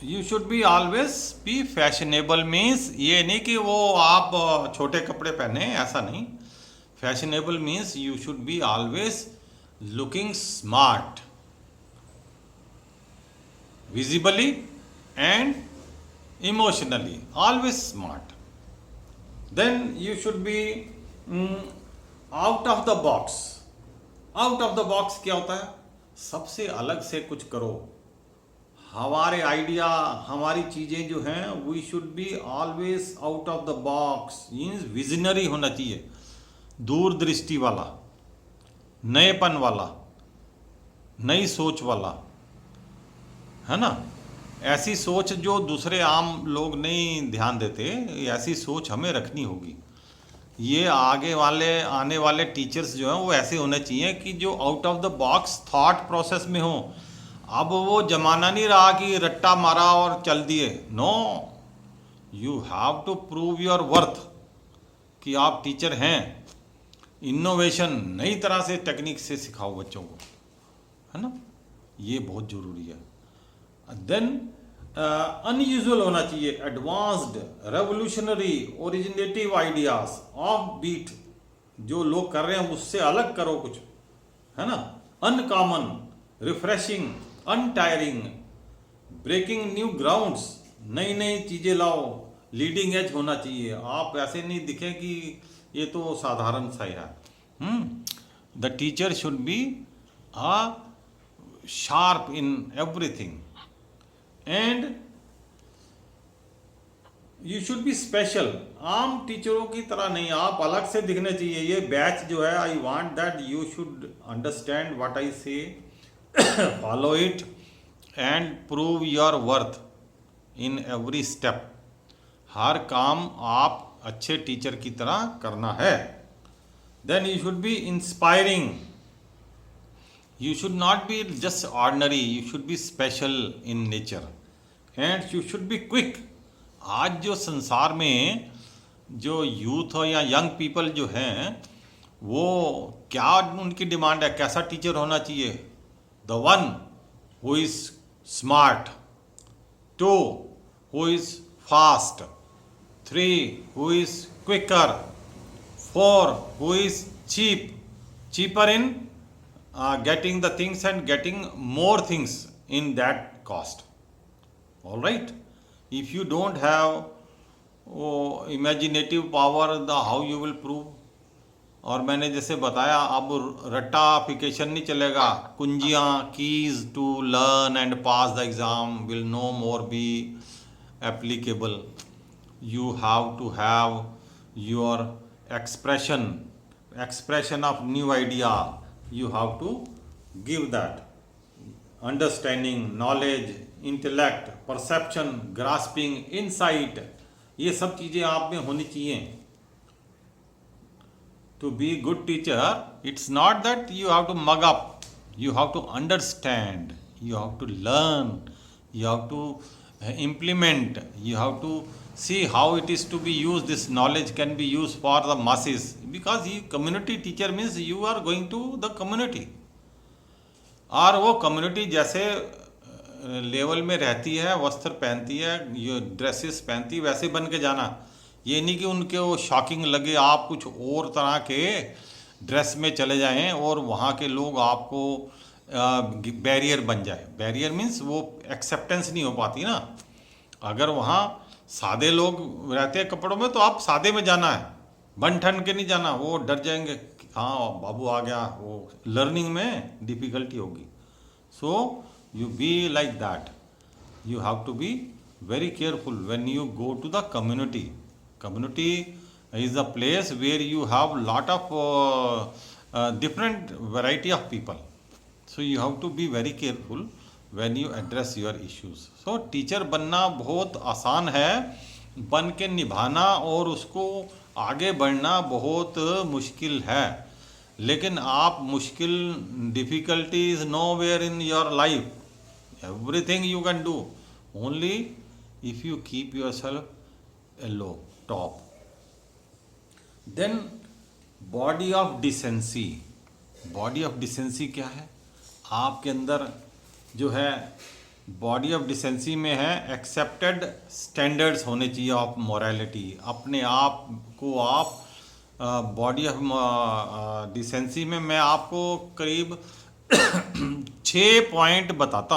You should be always be fashionable means ये नहीं कि वो आप छोटे कपड़े पहने, ऐसा नहीं। Fashionable means you should be always looking smart, visibly and emotionally, always smart. Then you should be out of the box. Out of the box क्या होता है? सबसे अलग से कुछ करो। हमारे आइडिया, हमारी चीज़ें जो हैं, we should be always out of the box. Means visionary होना चाहिए, दूरदृष्टि वाला, नएपन वाला, नई सोच वाला, है ना। ऐसी सोच जो दूसरे आम लोग नहीं ध्यान देते, ऐसी सोच हमें रखनी होगी। ये आगे वाले आने वाले टीचर्स जो हैं वो ऐसे होने चाहिए कि जो out of the box thought process में हो। अब वो जमाना नहीं रहा कि रट्टा मारा और चल दिए। No, you have to prove your worth कि आप टीचर हैं। इनोवेशन, नई तरह से टेक्निक से सिखाओ बच्चों को, है ना। ये बहुत ज़रूरी है। देन अनयूजुअल होना चाहिए, advanced, revolutionary, originative ideas, off beat, जो लोग कर रहे हैं उससे अलग करो कुछ, है ना। Uncommon, refreshing, untiring, breaking new grounds, नई नई चीज़ें लाओ। लीडिंग एज होना चाहिए, आप ऐसे नहीं दिखें कि ये तो साधारण सा ही है। The teacher should be a sharp in everything and you should B special. आम टीचरों की तरह नहीं, आप अलग से दिखने चाहिए। ये बैच जो है, I want that you should understand what I say, follow it and prove your worth in every step. हर काम आप अच्छे टीचर की तरह करना है। Then you should be inspiring. You should not be just ordinary, you should be special in nature and you should be quick। आज जो संसार में जो यूथ हो या यंग पीपल जो हैं, वो क्या उनकी डिमांड है, कैसा टीचर होना चाहिए? The one who is smart, two who is fast, three who is quicker, four who is cheaper in getting the things and getting more things in that cost. All right, if you don't have imaginative power, the how you will prove? और मैंने जैसे बताया, अब रट्टाफिकेशन नहीं चलेगा। कुंजियाँ, keys to learn and pass the exam will no more be applicable. You have to have your expression of new idea। You have to give that understanding, knowledge, intellect, perception, grasping, insight। ये सब चीज़ें आप में होनी चाहिए। To be a good teacher, it's not that you have to mug up, you have to understand, you have to learn, you have to implement, you have to see how it is to be used. This knowledge can be used for the masses, because you community teacher means you are going to the community, और वो community जैसे level में रहती है, वस्त्र पहनती है, ये ड्रेसेस पहनती है, वैसे बन के जाना। ये नहीं कि उनके वो शॉकिंग लगे, आप कुछ और तरह के ड्रेस में चले जाएं और वहाँ के लोग आपको बैरियर बन जाए। बैरियर मीन्स वो एक्सेप्टेंस नहीं हो पाती ना। अगर वहाँ सादे लोग रहते हैं कपड़ों में, तो आप सादे में जाना है, बन ठन के नहीं जाना। वो डर जाएंगे कि हाँ बाबू आ गया, वो लर्निंग में डिफ़िकल्टी होगी। So you be like that. You have to be very careful when you go to the community. Community is a place where you have lot of different variety of people, so you have to be very careful when you address your issues. So teacher बनना बहुत आसान है, बन के निभाना और उसको आगे बढ़ना बहुत मुश्किल है। लेकिन आप मुश्किल, difficulty is nowhere in your life, everything you can do only if you keep yourself a low top. Then body of decency। Body of decency क्या है? आपके अंदर जो है बॉडी ऑफ डिसेंसी में है एक्सेप्टेड स्टैंडर्ड्स होने चाहिए ऑफ मोरालिटी। अपने आप को आप बॉडी ऑफ डिसेंसी में मैं आपको करीब 6 पॉइंट बताता